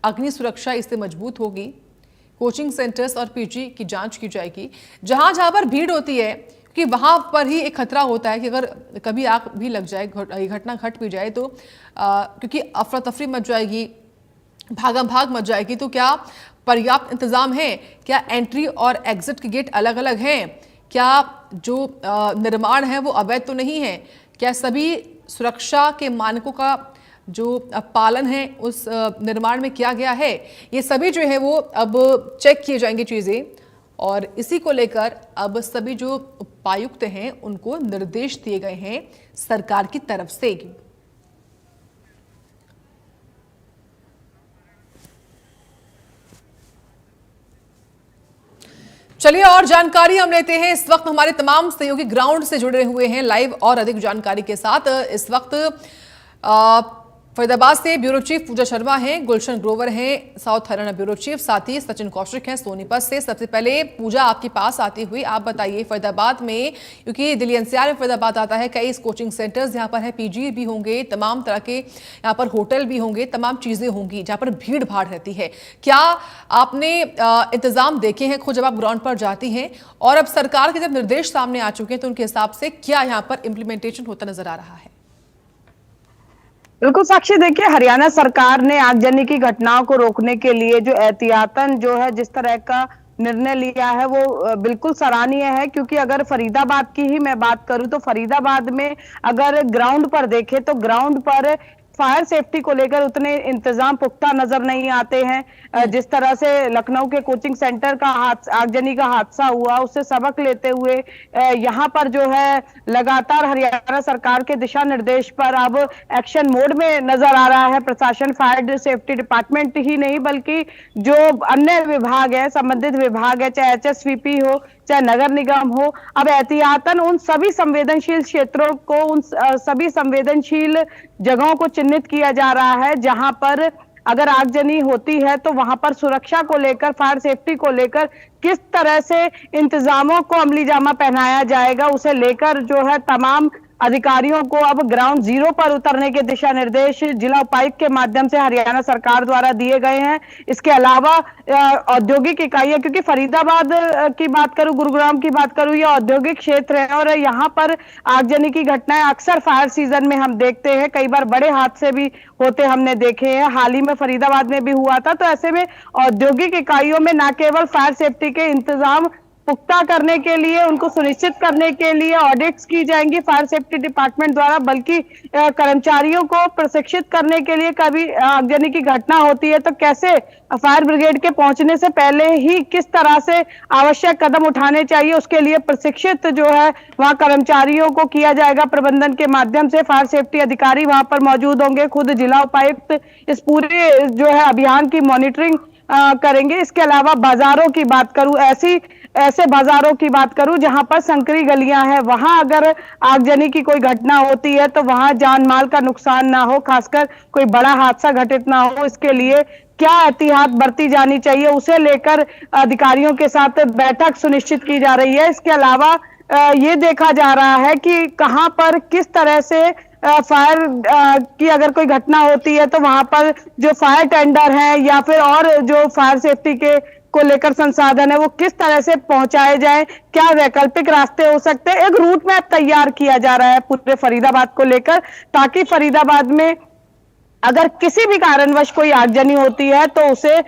अग्नि सुरक्षा इससे मजबूत होगी। कोचिंग सेंटर्स और पीजी की जांच की जाएगी। जहां जहां पर भीड़ होती है कि वहां पर ही एक खतरा होता है कि अगर कभी आग भी लग जाए, घटना घट भी जाए तो क्योंकि अफरा तफरी मच जाएगी, भागम भाग मच जाएगी। तो क्या पर्याप्त इंतजाम है? क्या एंट्री और एग्जिट के गेट अलग अलग हैं? क्या जो निर्माण है वो अवैध तो नहीं है? क्या सभी सुरक्षा के मानकों का जो पालन है उस निर्माण में किया गया है? ये सभी जो है वो अब चेक किए जाएंगे चीजें, और इसी को लेकर अब सभी जो उपायुक्त हैं उनको निर्देश दिए गए हैं सरकार की तरफ से। चलिए और जानकारी हम लेते हैं। इस वक्त हमारे तमाम सहयोगी ग्राउंड से जुड़े हुए हैं लाइव और अधिक जानकारी के साथ। इस वक्त फरीदाबाद से ब्यूरो चीफ पूजा शर्मा हैं, गुलशन ग्रोवर हैं साउथ हरियाणा ब्यूरो चीफ, साथ ही सचिन कौशिक हैं सोनीपत से। सबसे पहले पूजा आपके पास आती हुई आप बताइए, फरीदाबाद में, क्योंकि दिल्ली एनसीआर में फरीदाबाद आता है, कई कोचिंग सेंटर्स यहाँ पर है, पीजी भी होंगे, तमाम तरह के यहाँ पर होटल भी होंगे, तमाम चीजें होंगी जहाँ पर भीड़ भाड़ रहती है। क्या आपने इंतजाम देखे हैं खुद जब आप ग्राउंड पर जाती हैं, और अब सरकार के जब निर्देश सामने आ चुके हैं तो उनके हिसाब से क्या यहाँ पर इंप्लीमेंटेशन होता नजर आ रहा है? बिल्कुल साक्षी, देखिए हरियाणा सरकार ने आगजनी की घटनाओं को रोकने के लिए जो एहतियातन जो है जिस तरह का निर्णय लिया है वो बिल्कुल सराहनीय है। क्योंकि अगर फरीदाबाद की ही मैं बात करूं तो फरीदाबाद में अगर ग्राउंड पर देखें तो ग्राउंड पर फायर सेफ्टी को लेकर उतने इंतजाम पुख्ता नजर नहीं आते हैं। जिस तरह से लखनऊ के कोचिंग सेंटर का आगजनी का हादसा हुआ उससे सबक लेते हुए यहाँ पर जो है लगातार हरियाणा सरकार के दिशा निर्देश पर अब एक्शन मोड में नजर आ रहा है प्रशासन। फायर सेफ्टी डिपार्टमेंट ही नहीं बल्कि जो अन्य विभाग है, संबंधित विभाग है, चाहे एचएसवीपी हो चाहे नगर निगम हो, अब एहतियातन उन सभी संवेदनशील क्षेत्रों को, उन सभी संवेदनशील जगहों को चिन्हित किया जा रहा है जहां पर अगर आगजनी होती है तो वहां पर सुरक्षा को लेकर, फायर सेफ्टी को लेकर किस तरह से इंतजामों को अमली जामा पहनाया जाएगा, उसे लेकर जो है तमाम अधिकारियों को अब ग्राउंड जीरो पर उतरने के दिशा निर्देश जिला उपायुक्त के माध्यम से हरियाणा सरकार द्वारा दिए गए हैं। इसके अलावा औद्योगिक इकाइयां, क्योंकि फरीदाबाद की बात करूं, गुरुग्राम की बात करूं, ये औद्योगिक क्षेत्र है और यहाँ पर आगजनी की घटनाएं अक्सर फायर सीजन में हम देखते हैं। कई बार बड़े हादसे भी होते हमने देखे हैं, हाल ही में फरीदाबाद में भी हुआ था। तो ऐसे में औद्योगिक इकाइयों में न केवल फायर सेफ्टी के इंतजाम पुख्ता करने के लिए, उनको सुनिश्चित करने के लिए ऑडिट्स की जाएंगी फायर सेफ्टी डिपार्टमेंट द्वारा, बल्कि कर्मचारियों को प्रशिक्षित करने के लिए कभी आगजनी की घटना होती है तो कैसे फायर ब्रिगेड के पहुंचने से पहले ही किस तरह से आवश्यक कदम उठाने चाहिए, उसके लिए प्रशिक्षित जो है वहां कर्मचारियों को किया जाएगा प्रबंधन के माध्यम से। फायर सेफ्टी अधिकारी वहां पर मौजूद होंगे, खुद जिला उपायुक्त इस पूरे जो है अभियान की मॉनिटरिंग करेंगे। इसके अलावा बाजारों की बात करूं, ऐसे बाजारों की बात करूं जहां पर संकरी गलियां हैं, वहां अगर आगजनी की कोई घटना होती है तो वहां जान माल का नुकसान ना हो, खासकर कोई बड़ा हादसा घटित ना हो, इसके लिए क्या एहतियात बरती जानी चाहिए उसे लेकर अधिकारियों के साथ बैठक सुनिश्चित की जा रही है। इसके अलावा ये देखा जा रहा है कि कहां पर किस तरह से फायर की अगर कोई घटना होती है तो वहां पर जो फायर टेंडर है या फिर और जो फायर सेफ्टी के को लेकर संसाधन है वो किस तरह से पहुंचाए जाए, क्या वैकल्पिक रास्ते हो सकते हैं। एक रूट मैप तैयार किया जा रहा है पूरे फरीदाबाद को लेकर, ताकि फरीदाबाद में अगर किसी भी कारणवश कोई आगजनी होती है तो उसे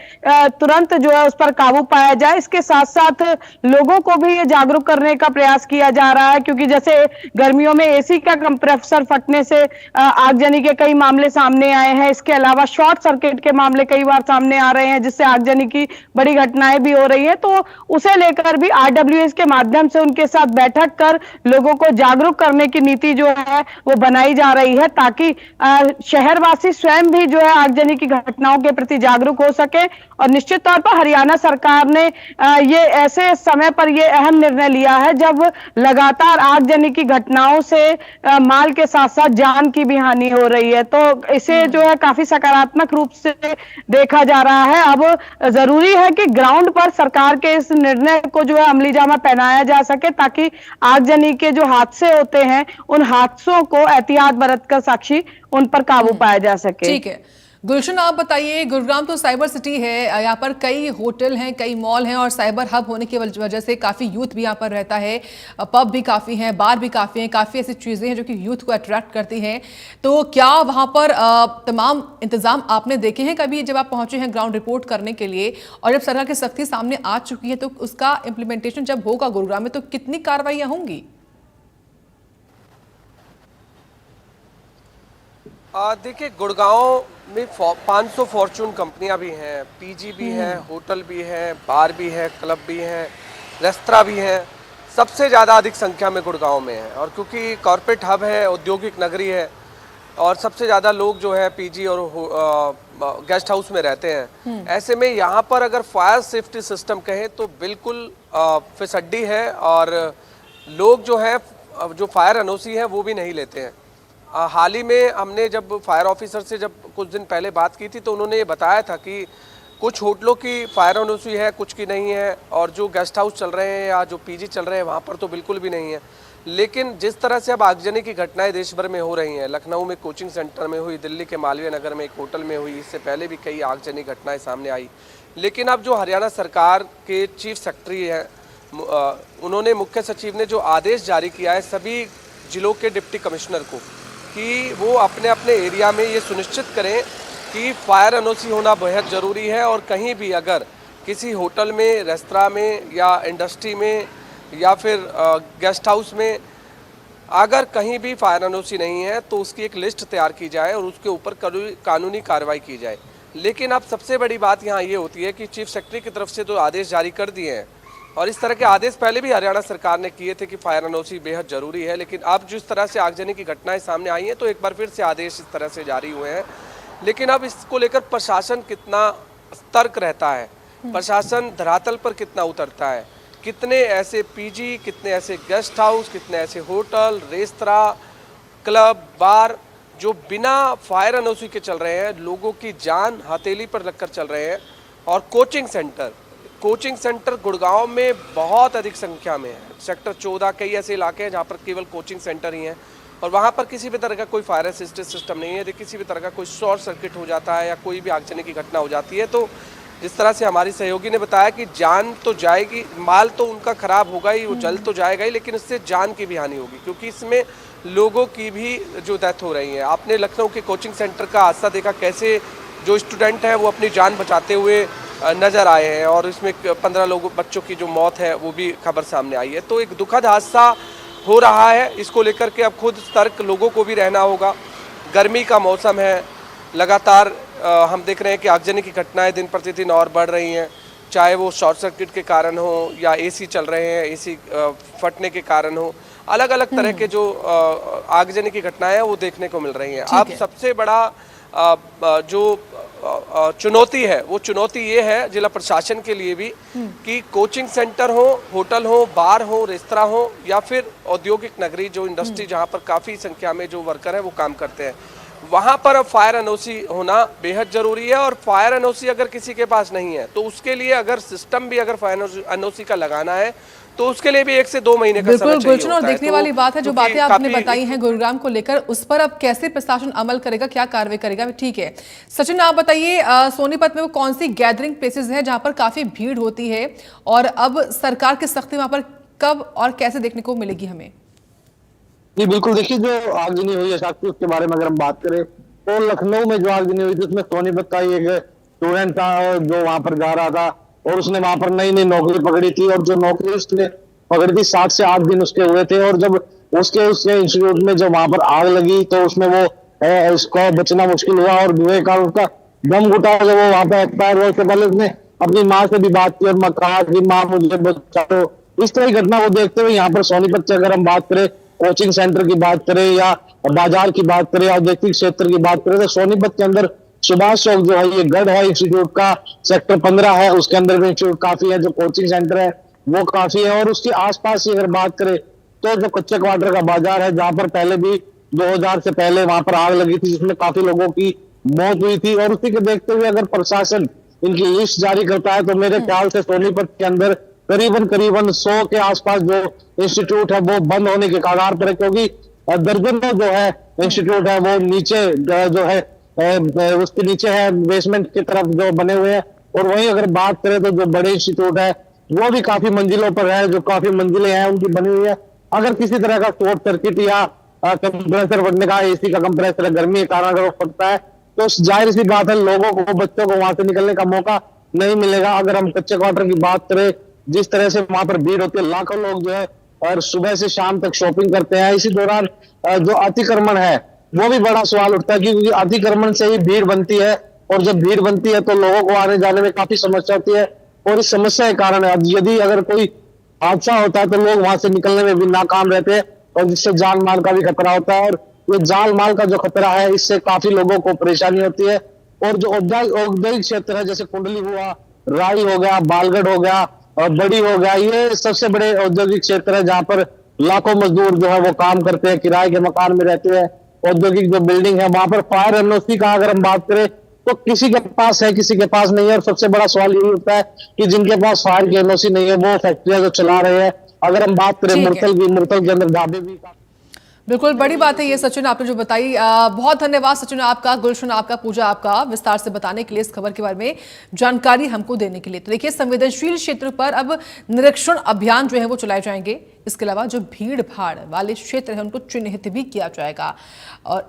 तुरंत जो है उस पर काबू पाया जाए। इसके साथ साथ लोगों को भी ये जागरूक करने का प्रयास किया जा रहा है, क्योंकि जैसे गर्मियों में एसी का कंप्रेसर फटने से आगजनी के कई मामले सामने आए हैं। इसके अलावा शॉर्ट सर्किट के मामले कई बार सामने आ रहे हैं जिससे आगजनी की बड़ी घटनाएं भी हो रही है। तो उसे लेकर भी आरडब्ल्यूएस के माध्यम से उनके साथ बैठक कर लोगों को जागरूक करने की नीति जो है वो बनाई जा रही है, ताकि शहरवासी स्वयं भी जो है आगजनी की घटनाओं के प्रति जागरूक हो सके। और निश्चित तौर पर हरियाणा सरकार ने ये ऐसे समय पर ये अहम निर्णय लिया है जब लगातार आगजनी की घटनाओं से माल के साथ साथ जान की भी हानि हो रही है। तो इसे जो है काफी सकारात्मक रूप से देखा जा रहा है। अब जरूरी है कि ग्राउंड पर सरकार के इस निर्णय को जो है अमली जामा पहनाया जा सके, ताकि आगजनी के जो हादसे होते हैं उन हादसों को एहतियात बरत कर साक्षी उन पर काबू पाया जा सके। ठीक है, गुलशन, आप बताइए, गुरुग्राम तो साइबर सिटी है, यहाँ पर कई होटल हैं, कई मॉल हैं और साइबर हब होने की वजह से काफ़ी यूथ भी यहाँ पर रहता है। पब भी काफ़ी हैं, बार भी काफ़ी हैं, काफ़ी ऐसी चीज़ें हैं जो कि यूथ को अट्रैक्ट करती हैं। तो क्या वहाँ पर तमाम इंतजाम आपने देखे हैं कभी जब आप पहुंचे हैं ग्राउंड रिपोर्ट करने के लिए? और जब सरकार की सख्ती सामने आ चुकी है तो उसका इम्प्लीमेंटेशन जब होगा गुरुग्राम में तो कितनी कार्रवाइयाँ होंगी? देखिए, गुड़गांव में 500 फॉर्चून कंपनियां भी हैं, पीजी भी हैं, होटल भी हैं, बार भी है, क्लब भी हैं, रेस्तरा भी हैं। सबसे ज़्यादा अधिक संख्या में गुड़गांव में है, और क्योंकि कॉर्पोरेट हब है, औद्योगिक नगरी है, और सबसे ज़्यादा लोग जो है पीजी और गेस्ट हाउस में रहते हैं। ऐसे में यहाँ पर अगर फायर सेफ्टी सिस्टम कहें तो बिल्कुल फिसड्डी है, और लोग जो है जो फायर एनओसी है वो भी नहीं लेते हैं। हाल ही में हमने जब फायर ऑफिसर से जब कुछ दिन पहले बात की थी तो उन्होंने ये बताया था कि कुछ होटलों की फायर एनओसी है, कुछ की नहीं है, और जो गेस्ट हाउस चल रहे हैं या जो पीजी चल रहे हैं वहाँ पर तो बिल्कुल भी नहीं है। लेकिन जिस तरह से अब आगजनी की घटनाएं देश भर में हो रही हैं, लखनऊ में कोचिंग सेंटर में हुई, दिल्ली के मालवीय नगर में एक होटल में हुई, इससे पहले भी कई आगजनी घटनाएं सामने आई। लेकिन अब जो हरियाणा सरकार के चीफ सेक्रेटरी हैं, उन्होंने, मुख्य सचिव ने जो आदेश जारी किया है सभी जिलों के डिप्टी कमिश्नर को कि वो अपने अपने एरिया में ये सुनिश्चित करें कि फायर एनओसी होना बेहद ज़रूरी है, और कहीं भी अगर किसी होटल में, रेस्तरा में या इंडस्ट्री में या फिर गेस्ट हाउस में अगर कहीं भी फायर एनओसी नहीं है तो उसकी एक लिस्ट तैयार की जाए और उसके ऊपर कानूनी कार्रवाई की जाए। लेकिन अब सबसे बड़ी बात यहाँ ये होती है कि चीफ सेक्रेटरी की तरफ से तो आदेश जारी कर दिए हैं, और इस तरह के आदेश पहले भी हरियाणा सरकार ने किए थे कि फायर एनओसी बेहद जरूरी है। लेकिन अब जिस तरह से आगजनी की घटनाएं सामने आई हैं तो एक बार फिर से आदेश इस तरह से जारी हुए हैं। लेकिन अब इसको लेकर प्रशासन कितना सतर्क रहता है, प्रशासन धरातल पर कितना उतरता है, कितने ऐसे पीजी, कितने ऐसे गेस्ट हाउस, कितने ऐसे होटल, रेस्तरा, क्लब, बार जो बिना फायर एनओसी के चल रहे हैं, लोगों की जान हथेली पर रखकर चल रहे हैं। और कोचिंग सेंटर गुड़गांव में बहुत अधिक संख्या में है। सेक्टर 14 कई ऐसे इलाके हैं जहाँ पर केवल कोचिंग सेंटर ही हैं, और वहाँ पर किसी भी तरह का कोई फायर असिस्टेंट सिस्टम नहीं है। यदि किसी भी तरह का कोई शॉर्ट सर्किट हो जाता है या कोई भी आगजनी की घटना हो जाती है तो जिस तरह से हमारी सहयोगी ने बताया कि जान तो जाएगी, माल तो उनका खराब होगा ही, वो जल तो जाएगा ही, लेकिन इससे जान की भी हानि होगी, क्योंकि इसमें लोगों की भी जो डेथ हो रही है। आपने लखनऊ के कोचिंग सेंटर का हादसा देखा, कैसे जो स्टूडेंट हैं वो अपनी जान बचाते हुए नज़र आए हैं, और इसमें 15 लोगों, बच्चों की जो मौत है वो भी खबर सामने आई है। तो एक दुखद हादसा हो रहा है, इसको लेकर के अब खुद सतर्क लोगों को भी रहना होगा। गर्मी का मौसम है, लगातार हम देख रहे हैं कि आगजनी की घटनाएं दिन प्रतिदिन और बढ़ रही हैं, चाहे वो शॉर्ट सर्किट के कारण हो या एसी चल रहे हैं, एसी फटने के कारण हो, अलग अलग तरह के जो आगजनी की घटनाएं हैं वो देखने को मिल रही हैं। अब सबसे बड़ा जो चुनौती है वो चुनौती ये है जिला प्रशासन के लिए भी कि कोचिंग सेंटर हो, होटल हो, बार हो, रेस्तरा हो या फिर औद्योगिक नगरी, जो इंडस्ट्री जहाँ पर काफ़ी संख्या में जो वर्कर है वो काम करते हैं, वहाँ पर अब फायर एनओसी होना बेहद जरूरी है। और फायर एनओसी अगर किसी के पास नहीं है तो उसके लिए अगर सिस्टम भी अगर फायर एनओसी का लगाना है तो उसके लिए भी 1 से 2 महीने का समय चाहिए गुलशन, और होता है। देखने वाली बात है जो बातें आपने बताई हैं गुरुग्राम को लेकर, उस पर अब कैसे प्रशासन अमल करेगा, क्या कार्रवाई करेगा, ठीक है। सचिन, आप बताइए, सोनीपत में वो कौन सी गैदरिंग प्लेसेस है जहां पर काफी भीड़ होती है, और अब सरकार की सख्ती वहां पर कब और कैसे देखने को मिलेगी हमें? जी बिल्कुल, देखिए जो आगजनी हुई है साक्षी, उसके बारे में अगर हम बात करें तो लखनऊ में जो आगजनी हुई थी उसमें सोनीपत का एक स्टूडेंट था जो वहां पर जा रहा था, और उसने वहां पर नई नई नौकरी पकड़ी थी, और जो नौकरी उसने पकड़ी थी 7 से 8 दिन उसके हुए थे, और जब उसके इंस्टीट्यूट में जब वहां पर आग लगी तो उसमें वो उसको बचना मुश्किल हुआ, और धुएं का उसका दम घुटा जब वो वहां पर एक्सपायर हुआ। उससे पहले उसने अपनी माँ से भी बात की और मैं कहा कि माँ मुझे बचा दो। इस तरह की घटना को देखते हुए यहाँ पर सोनीपत से अगर हम बात करें, कोचिंग सेंटर की बात करें या बाजार की बात करें, औद्योगिक क्षेत्र की बात करें, तो सोनीपत के अंदर सुभाष चौक जो है, ये गढ़ है इंस्टीट्यूट का, सेक्टर 15 है, उसके अंदर भी इंस्टीट्यूट काफी है, जो कोचिंग सेंटर है वो काफी है। और उसके आसपास की अगर बात करें तो जो कच्चे क्वार्टर का बाजार है, जहां पर पहले भी 2000 से पहले वहां पर आग लगी थी जिसमें काफी लोगों की मौत हुई थी, और उसी के देखते हुए अगर प्रशासन इनकी लिस्ट जारी करता है तो मेरे ख्याल से सोनीपत के अंदर करीबन 100 के आसपास जो इंस्टीट्यूट है वो बंद होने के कगार पर है, क्योंकि दर्जनों जो है इंस्टीट्यूट है वो नीचे जो है उसके नीचे है बेसमेंट की तरफ जो बने हुए हैं। और वहीं अगर बात करें तो जो बड़े इंस्टीट्यूट है वो भी काफी मंजिलों पर है, जो काफी मंजिलें हैं उनकी बनी हुई है। अगर किसी तरह का शॉर्ट सर्किट या कंप्रेसर फटने का, एसी का कंप्रेसर गर्मी के कारण अगर वो फटता है तो जाहिर सी बात है लोगों को, बच्चों को वहां से निकलने का मौका नहीं मिलेगा। अगर हम कच्चे क्वार्टर की बात करें, जिस तरह से वहां पर भीड़ होती है, लाखों लोग जो है और सुबह से शाम तक शॉपिंग करते हैं, इसी दौरान जो अतिक्रमण है वो भी बड़ा सवाल उठता है, क्योंकि अतिक्रमण से ही भीड़ बनती है और जब भीड़ बनती है तो लोगों को आने जाने में काफी समस्या होती है। और इस समस्या के कारण यदि अगर कोई हादसा होता है तो लोग वहां से निकलने में भी नाकाम रहते हैं और जिससे जान माल का भी खतरा होता है। और ये जान माल का जो खतरा है इससे काफी लोगों को परेशानी होती है। और जो औद्योगिक क्षेत्र है, जैसे कुंडली हुआ, राई हो गया, बालगढ़ हो गया और बड़ी हो गया, ये सबसे बड़े औद्योगिक क्षेत्र है जहाँ पर लाखों मजदूर जो है वो काम करते हैं, किराए के मकान में रहते हैं। औद्योगिक जो बिल्डिंग है वहां पर फायर एनओसी का अगर हम बात करें तो किसी के पास है, किसी के पास नहीं है। और सबसे बड़ा सवाल यही होता है कि जिनके पास फायर की एनओसी नहीं है वो फैक्ट्रियां जो चला रहे हैं। अगर हम बात करें मुरतल के अंदर ढाबे भी, बिल्कुल बड़ी बात है ये सचिन आपने जो बताई। बहुत धन्यवाद सचिन आपका, गुलशन आपका, पूजा आपका, विस्तार से बताने के लिए, इस खबर के बारे में जानकारी हमको देने के लिए। तो देखिए, संवेदनशील क्षेत्र पर अब निरीक्षण अभियान जो है वो चलाए जाएंगे। इसके अलावा जो भीड़ भाड़ वाले क्षेत्र है उनको चिन्हित भी किया जाएगा। और